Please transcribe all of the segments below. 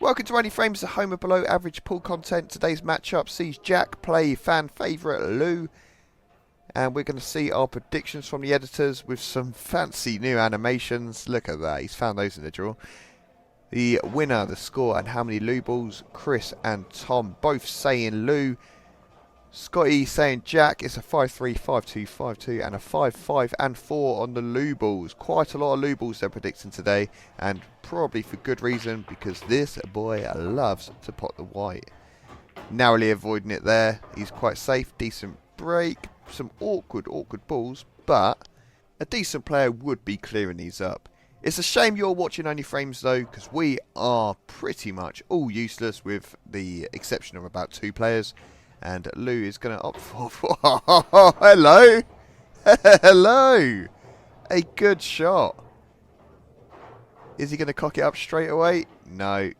Welcome to Only Frames, the home of below average pool content. Today's matchup sees Jack play fan favourite Lou. And we're going to see our predictions from the editors with some fancy new animations. Look at that, he's found those in the drawer. The winner, the score, and how many Lou balls. Chris and Tom both saying Lou. Scotty saying Jack. It's a 5-3, 5-2, 5-2 and a 5-5 and 4 on the Lou balls. Quite a lot of Lou balls they're predicting today, and probably for good reason, because this boy loves to pot the white. Narrowly avoiding it there. He's quite safe. Decent break. Some awkward balls, but a decent player would be clearing these up. It's a shame you're watching Only Frames though, because we are pretty much all useless with the exception of about 2 players. And Lou is going to opt for... Hello! Hello! A good shot. Is he going to cock it up straight away? No.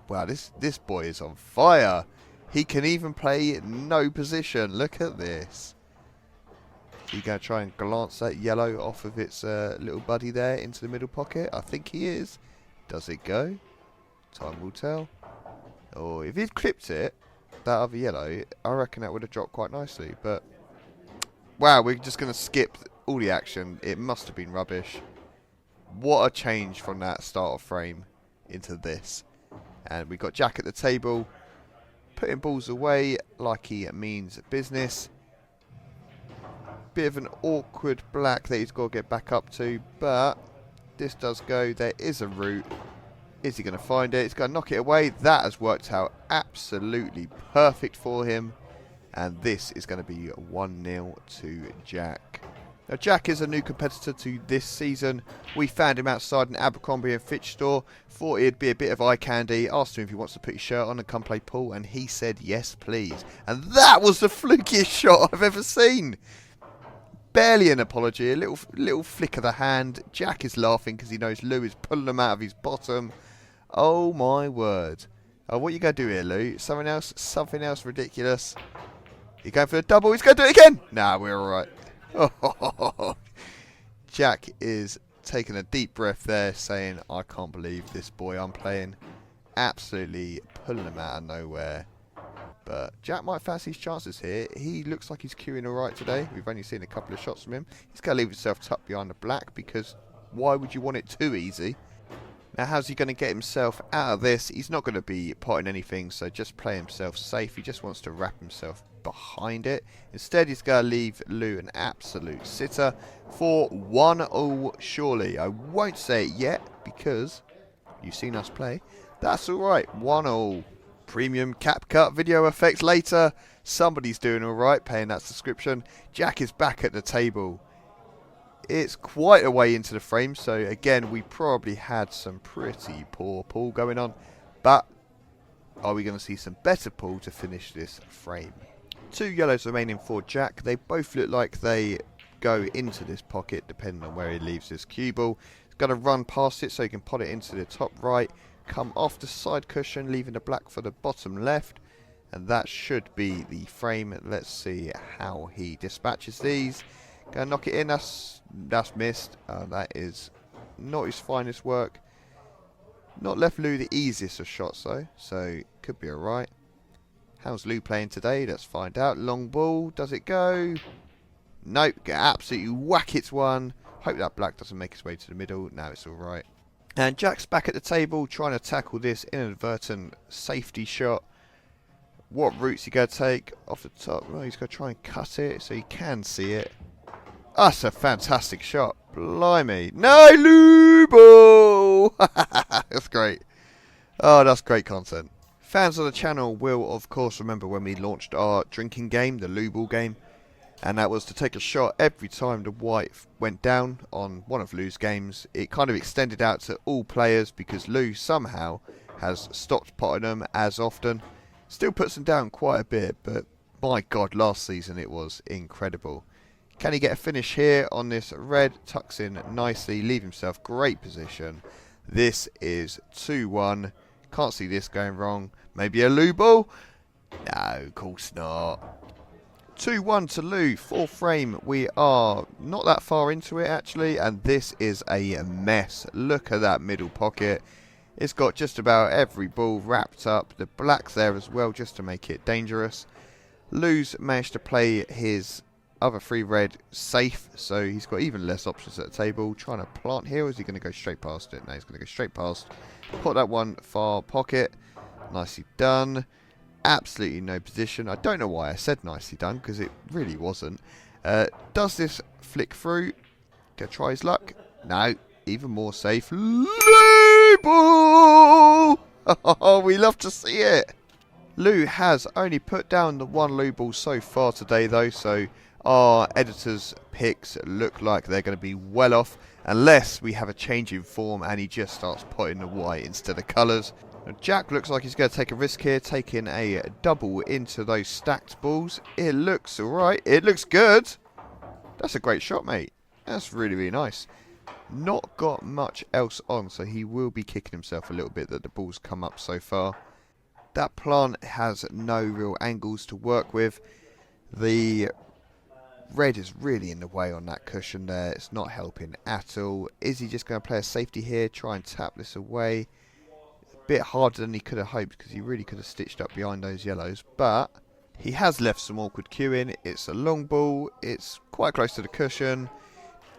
Wow, this boy is on fire. He can even play no position. Look at this. Is he going to try and glance that yellow off of its little buddy there into the middle pocket? I think he is. Does it go? Time will tell. Oh, if he'd clipped it, that other yellow, I reckon that would have dropped quite nicely. But, wow, we're just going to skip all the action. It must have been rubbish. What a change from that start of frame into this. And we got Jack at the table, putting balls away like he means business. Bit of an awkward black that he's got to get back up to, but this does go. There is a route. Is he going to find it? He's going to knock it away. That has worked out absolutely perfect for him. And this is going to be 1-0 to Jack. Now, Jack is a new competitor to this season. We found him outside an Abercrombie & Fitch store. Thought it'd be a bit of eye candy. Asked him if he wants to put his shirt on and come play pool. And he said, yes, please. And that was the flukiest shot I've ever seen. Barely an apology. A little flick of the hand. Jack is laughing because he knows Lou is pulling him out of his bottom. Oh my word. Oh, what are you going to do here, Lou? Something else ridiculous. You going for a double? He's going to do it again. Nah, we're alright. Oh, Jack is taking a deep breath there, saying, I can't believe this boy I'm playing. Absolutely pulling him out of nowhere. But Jack might fancy his chances here. He looks like he's queuing alright today. We've only seen a couple of shots from him. He's going to leave himself tucked behind the black, because why would you want it too easy? Now, how's he going to get himself out of this? He's not going to be potting anything, so just play himself safe. He just wants to wrap himself behind it. Instead, he's going to leave Lou an absolute sitter for 1-0 surely. I won't say it yet, because you've seen us play. That's alright, 1-0. Premium CapCut video effects later. Somebody's doing alright, paying that subscription. Jack is back at the table. It's quite a way into the frame, so again, we probably had some pretty poor pool going on. But are we going to see some better pool to finish this frame? 2 yellows remaining for Jack. They both look like they go into this pocket, depending on where he leaves his cue ball. He's got to run past it so he can pot it into the top right. Come off the side cushion, leaving the black for the bottom left. And that should be the frame. Let's see how he dispatches these. Gonna knock it in. That's missed. That is not his finest work. Not left Lou the easiest of shots though, so could be alright. How's Lou playing today? Let's find out. Long ball. Does it go? Nope. Absolutely whack it one. Hope that black doesn't make its way to the middle. No, it's alright. And Jack's back at the table trying to tackle this inadvertent safety shot. What route's he going to take? Off the top. Well, he's going to try and cut it so he can see it. That's a fantastic shot. Blimey. No, Lubo! That's great. Oh, that's great content. Fans of the channel will, of course, remember when we launched our drinking game, the Lou Ball game. And that was to take a shot every time the white went down on one of Lou's games. It kind of extended out to all players because Lou somehow has stopped potting them as often. Still puts them down quite a bit, but my God, last season it was incredible. Can he get a finish here on this red? Tucks in nicely, leave himself great position. This is 2-1. Can't see this going wrong. Maybe a Lou ball? No, of course not. 2-1 to Lou. 4th frame. We are not that far into it actually, and this is a mess. Look at that middle pocket. It's got just about every ball wrapped up. The black's there as well, just to make it dangerous. Lou's managed to play his other 3 red safe, so he's got even less options at the table. Trying to plant here, or is he going to go straight past it? No, he's going to go straight past. Put that one far pocket. Nicely done. Absolutely no position. I don't know why I said nicely done, because it really wasn't. Does this flick through? Gonna try his luck? No. Even more safe. Label! Oh, we love to see it. Lou has only put down the 1 Lou ball so far today, though, so our editor's picks look like they're going to be well off, unless we have a change in form and he just starts putting the white instead of colours. Now, Jack looks like he's going to take a risk here, taking a double into those stacked balls. It looks alright. It looks good. That's a great shot, mate. That's really, really nice. Not got much else on, so he will be kicking himself a little bit that the ball's come up so far. That plant has no real angles to work with. The red is really in the way on that cushion there. It's not helping at all. Is he just going to play a safety here, try and tap this away? A bit harder than he could have hoped, because he really could have stitched up behind those yellows. But he has left some awkward cueing. It's a long ball. It's quite close to the cushion.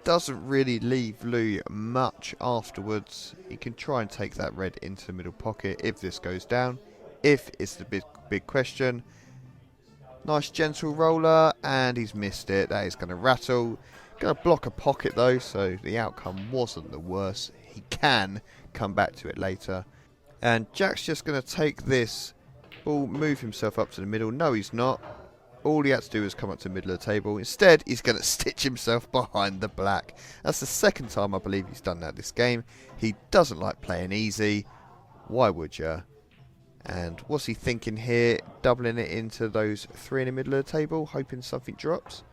Doesn't really leave Lou much afterwards. He can try and take that red into the middle pocket if this goes down. If it's the big question. Nice gentle roller, and he's missed it. That is going to rattle. Going to block a pocket though, so the outcome wasn't the worst. He can come back to it later. And Jack's just going to take this ball, move himself up to the middle. No, he's not. All he had to do was come up to the middle of the table. Instead, he's going to stitch himself behind the black. That's the second time I believe he's done that this game. He doesn't like playing easy. Why would you? And what's he thinking here? Doubling it into those 3 in the middle of the table, hoping something drops.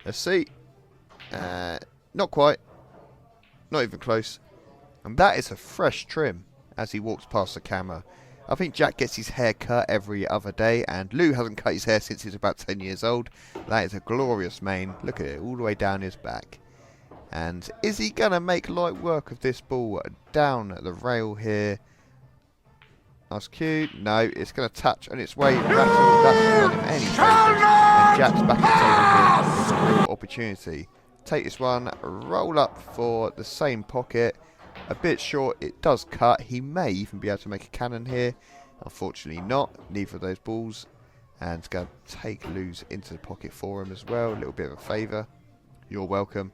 Let's see. Not quite. Not even close. And that is a fresh trim as he walks past the camera. I think Jack gets his hair cut every other day, and Lou hasn't cut his hair since he's about 10 years old. That is a glorious mane. Look at it, all the way down his back. And is he going to make light work of this ball down the rail here? Nice cue. No, it's going to touch on its way. Rattle. That's not done him any favours. And Jack's back at the table here. It's a real opportunity. Take this one, roll up for the same pocket. A bit short, it does cut. He may even be able to make a cannon here. Unfortunately not. Neither of those balls. And it's going to take Lou's into the pocket for him as well. A little bit of a favour. You're welcome.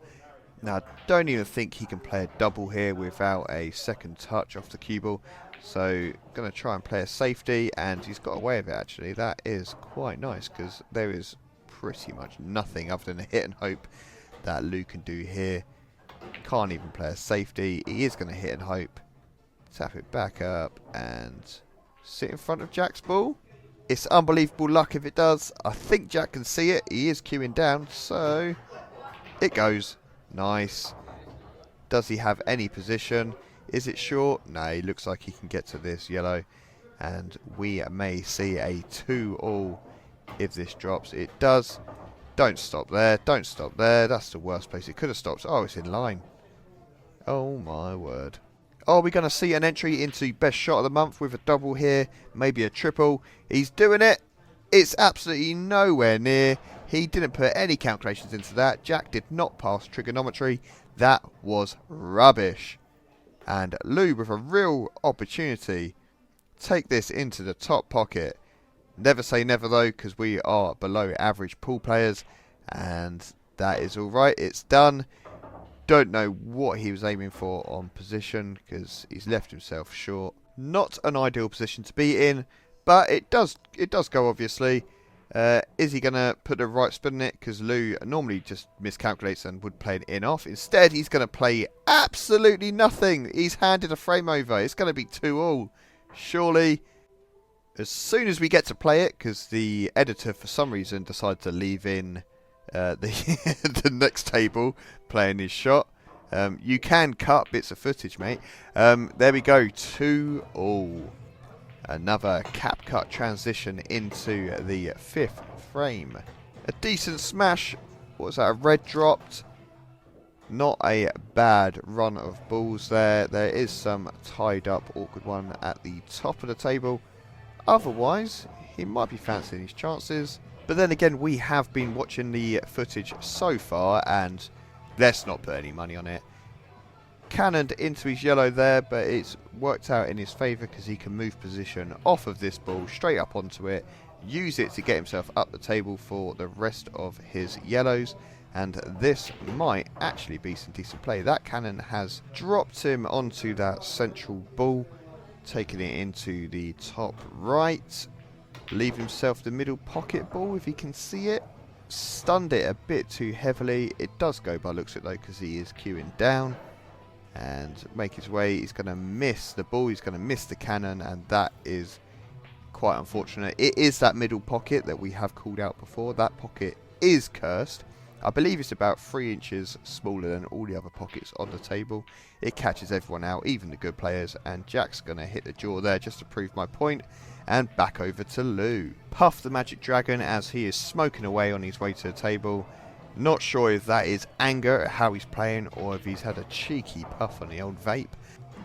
Now, I don't even think he can play a double here without a second touch off the cue ball. So, going to try and play a safety, and he's got away with it actually. That is quite nice, because there is pretty much nothing other than a hit and hope that Lou can do here. Can't even play a safety. He is going to hit and hope. Tap it back up and sit in front of Jack's ball. It's unbelievable luck if it does. I think Jack can see it. He is queuing down, so it goes. Nice. Does he have any position? Is it short? No, he looks like he can get to this yellow. And we may see a 2-all if this drops. It does. Don't stop there. Don't stop there. That's the worst place it could have stopped. Oh, it's in line. Oh, my word. Are we going to see an entry into best shot of the month with a double here? Maybe a triple. He's doing it. It's absolutely nowhere near. He didn't put any calculations into that. Jack did not pass trigonometry. That was rubbish. And Lou with a real opportunity. Take this into the top pocket. Never say never though, because we are below average pool players. And that is alright. It's done. Don't know what he was aiming for on position, because he's left himself short. Not an ideal position to be in, but it does go obviously. Is he going to put the right spin in it? Because Lou normally just miscalculates and would play it in off. Instead, he's going to play absolutely nothing. He's handed a frame over. It's going to be 2-all. Surely, as soon as we get to play it, because the editor for some reason decided to leave in the next table playing his shot. You can cut bits of footage, mate. There we go, 2-all. Another cap cut transition into the 5th frame. A decent smash. What was that? A red dropped. Not a bad run of balls there. There is some tied up awkward one at the top of the table. Otherwise, he might be fancying his chances. But then again, we have been watching the footage so far, and let's not put any money on it. Cannoned into his yellow there, but it's worked out in his favour because he can move position off of this ball straight up onto it, use it to get himself up the table for the rest of his yellows, and this might actually be some decent play. That cannon has dropped him onto that central ball, taking it into the top right, leave himself the middle pocket ball if he can see it. Stunned it a bit too heavily. It does go by looks of it though, because he is queuing down and make his way. He's going to miss the ball, he's going to miss the cannon, and that is quite unfortunate. It is that middle pocket that we have called out before. That pocket is cursed. I believe it's about 3 inches smaller than all the other pockets on the table. It catches everyone out, even the good players, and Jack's going to hit the jaw there just to prove my point. And back over to Lou. Puff the Magic Dragon as he is smoking away on his way to the table. Not sure if that is anger at how he's playing or if he's had a cheeky puff on the old vape.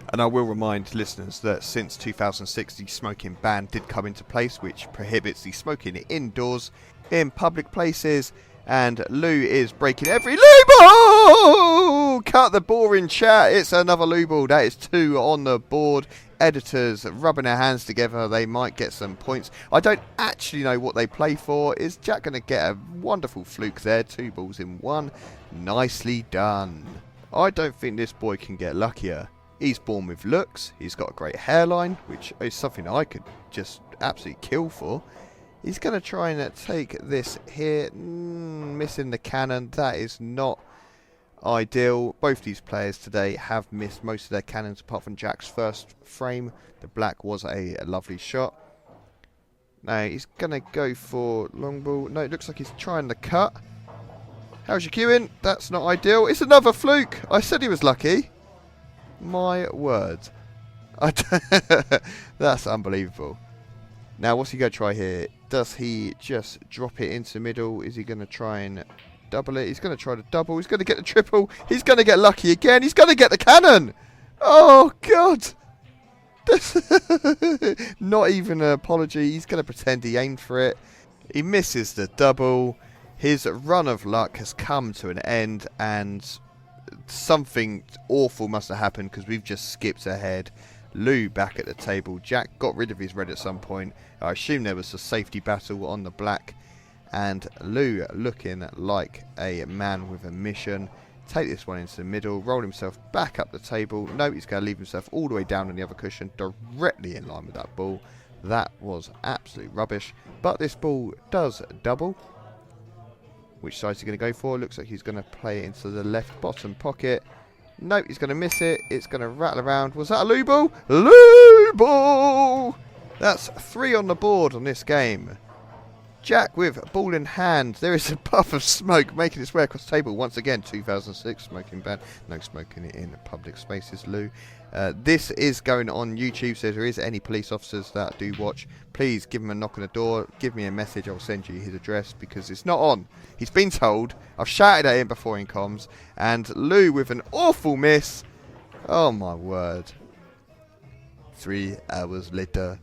And I will remind listeners that since 2006 the smoking ban did come into place, which prohibits the smoking indoors in public places. And Lou is breaking every Lou ball! Cut the boring chat. It's another Lou ball. That is 2 on the board. Editors rubbing their hands together. They might get some points. I don't actually know what they play for. Is Jack going to get a wonderful fluke there? 2 balls in 1. Nicely done. I don't think this boy can get luckier. He's born with looks. He's got a great hairline, which is something I could just absolutely kill for. He's going to try and take this here. Missing the cannon. That is not ideal. Both these players today have missed most of their cannons apart from Jack's first frame. The black was a lovely shot. Now he's going to go for long ball. No, it looks like he's trying the cut. How's your queuing? That's not ideal. It's another fluke. I said he was lucky. My word. That's unbelievable. Now what's he going to try here? Does he just drop it into the middle? Is he going to try and double it? He's going to try to double. He's going to get the triple. He's going to get lucky again. He's going to get the cannon. Oh, God. Not even an apology. He's going to pretend he aimed for it. He misses the double. His run of luck has come to an end, and something awful must have happened because we've just skipped ahead. Lou back at the table. Jack got rid of his red at some point. I assume there was a safety battle on the black. And Lou looking like a man with a mission. Take this one into the middle. Roll himself back up the table. No, he's going to leave himself all the way down on the other cushion. Directly in line with that ball. That was absolute rubbish. But this ball does double. Which side is he going to go for? Looks like he's going to play it into the left bottom pocket. Nope, he's going to miss it. It's going to rattle around. Was that a Lou ball? Lou ball! That's 3 on the board on this game. Jack with ball in hand. There is a puff of smoke making its way across the table. Once again, 2006 smoking ban. No smoking in public spaces, Lou. This is going on YouTube, so if there is any police officers that do watch, please give him a knock on the door. Give me a message. I'll send you his address because it's not on. He's been told. I've shouted at him before in comms. And Lou with an awful miss. Oh, my word. 3 hours later.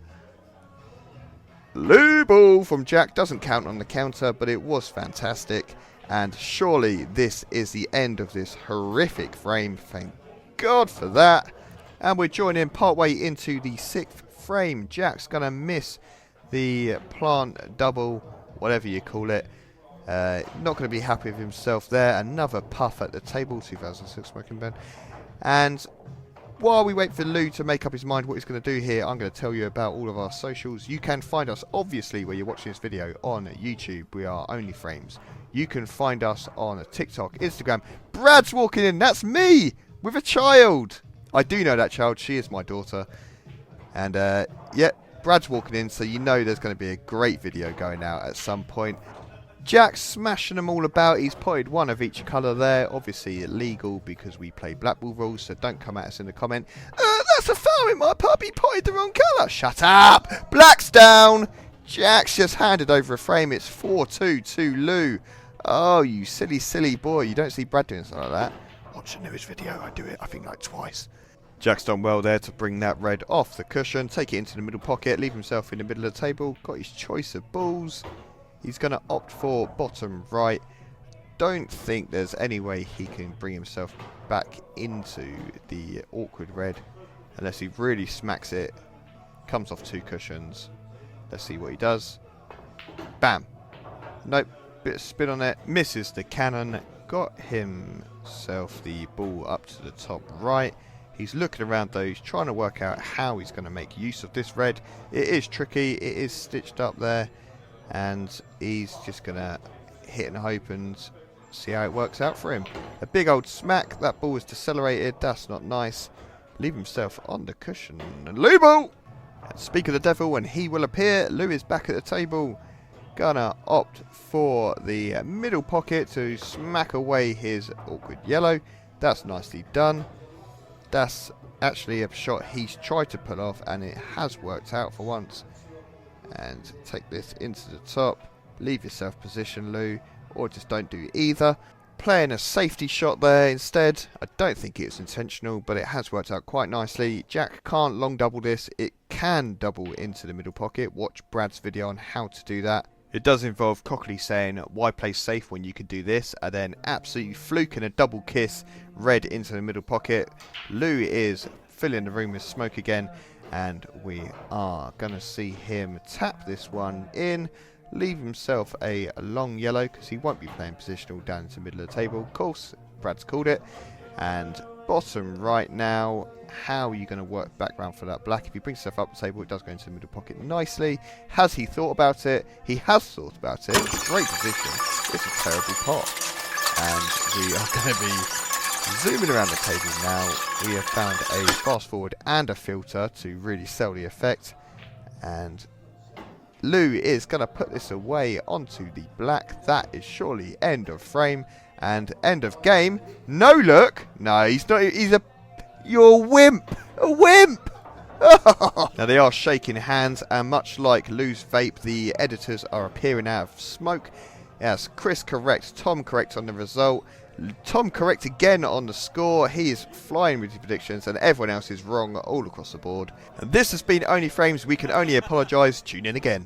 Lou ball from Jack. Doesn't count on the counter, but it was fantastic. And surely this is the end of this horrific frame. Thank God for that. And we're joining partway into the 6th frame. Jack's going to miss the plant double, whatever you call it. Not going to be happy with himself there. Another puff at the table. 2006 smoking ban. And while we wait for Lou to make up his mind what he's going to do here, I'm going to tell you about all of our socials. You can find us, obviously, where you're watching this video, on YouTube. We are Only Frames. You can find us on TikTok, Instagram. Brad's walking in. That's me with a child. I do know that child. She is my daughter. And, yeah, Brad's walking in, so you know there's going to be a great video going out at some point. Jack's smashing them all about. He's potted 1 of each colour there. Obviously illegal because we play black ball rules, so don't come at us in the comment. That's a foul in my pub. He potted the wrong colour. Shut up. Black's down. Jack's just handed over a frame. It's 4-2 to Lou. Oh, you silly, silly boy. You don't see Brad doing something like that. watch the newest video, I do it, I think, like twice. Jack's done well there to bring that red off the cushion, take it into the middle pocket, leave himself in the middle of the table. Got his choice of balls. He's going to opt for bottom right. Don't think there's any way he can bring himself back into the awkward red unless he really smacks it. Comes off 2 cushions. Let's see what he does. Bam. Nope. Bit of spin on it. Misses the cannon. Got himself the ball up to the top right. He's looking around though. He's trying to work out how he's going to make use of this red. It is tricky. It is stitched up there. And he's just going to hit and hope and see how it works out for him. A big old smack. That ball is decelerated. That's not nice. Leave himself on the cushion. And Lou ball! Speak of the devil and he will appear. Lou is back at the table. Gonna opt for the middle pocket to smack away his awkward yellow. That's nicely done. That's actually a shot he's tried to pull off and it has worked out for once. And take this into the top. Leave yourself position, Lou, or just don't do either. Playing a safety shot there instead. I don't think it's intentional, but it has worked out quite nicely. Jack can't long double this. It can double into the middle pocket. Watch Brad's video on how to do that. It does involve cockily saying, why play safe when you can do this? And then absolutely fluking a double kiss red into the middle pocket. Lou is filling the room with smoke again. And we are going to see him tap this one in. Leave himself a long yellow because he won't be playing positional down into the middle of the table. Of course, Brad's called it. And bottom right now, how are you going to work background for that black? If he brings himself up the table, it does go into the middle pocket nicely. Has he thought about it? He has thought about it. Great position. It's a terrible pot. And we are going to be zooming around the table now. We have found a fast forward and a filter to really sell the effect. And Lou is going to put this away onto the black. That is surely end of frame and end of game. No look. No, he's not. You're a wimp. A wimp. Now they are shaking hands, and much like Lou's vape, the editors are appearing out of smoke. Yes, Chris correct, Tom correct on the result. Tom correct again on the score. He is flying with his predictions, and everyone else is wrong all across the board. And this has been Only Frames. We can only apologise. Tune in again.